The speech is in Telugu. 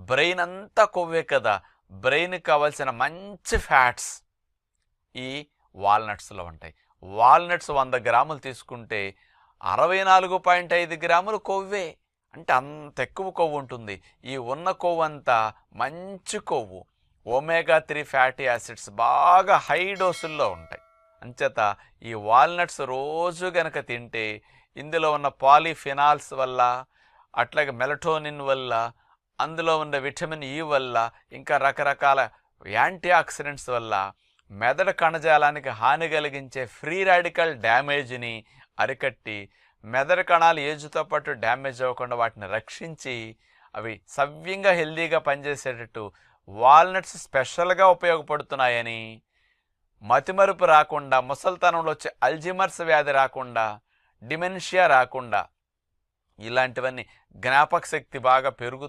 బ్రెయిన్ అంతా కొవ్వే కదా, బ్రెయిన్కి కావాల్సిన మంచి ఫ్యాట్స్ ఈ వాల్నట్స్లో ఉంటాయి. వాల్నట్స్ 100 గ్రాములు తీసుకుంటే 64.5 గ్రాములు కొవ్వే. అంటే అంత ఎక్కువ కొవ్వు ఉంటుంది. ఈ ఉన్న కొవ్వు అంతా మంచి కొవ్వు, ఒమేగా 3 ఫ్యాటీ యాసిడ్స్ బాగా హై డోసుల్లో ఉంటాయి. అంచేత ఈ వాల్నట్స్ రోజు గనక తింటే ఇందులో ఉన్న పాలిఫినాల్స్ వల్ల, అట్లాగే మెలటోనిన్ వల్ల, అందులో ఉన్న విటమిన్ ఈ వల్ల, ఇంకా రకరకాల యాంటీ ఆక్సిడెంట్స్ వల్ల మెదడు కణజాలానికి హాని కలిగించే ఫ్రీ రాడికల్ డ్యామేజ్ని అరికట్టి మెదడు కణాలు ఏజ్తో పాటు డ్యామేజ్ అవ్వకుండా వాటిని రక్షించి అవి సవ్యంగా హెల్దీగా పనిచేసేటట్టు వాల్నట్స్ స్పెషల్గా ఉపయోగపడుతున్నాయని, మతిమరుపు రాకుండా, ముసలితనంలో వచ్చే అల్జిమర్స్ వ్యాధి రాకుండా, డిమెన్షియా రాకుండా, ఇలాంటివన్నీ జ్ఞాపక శక్తి బాగా పెరుగుతూ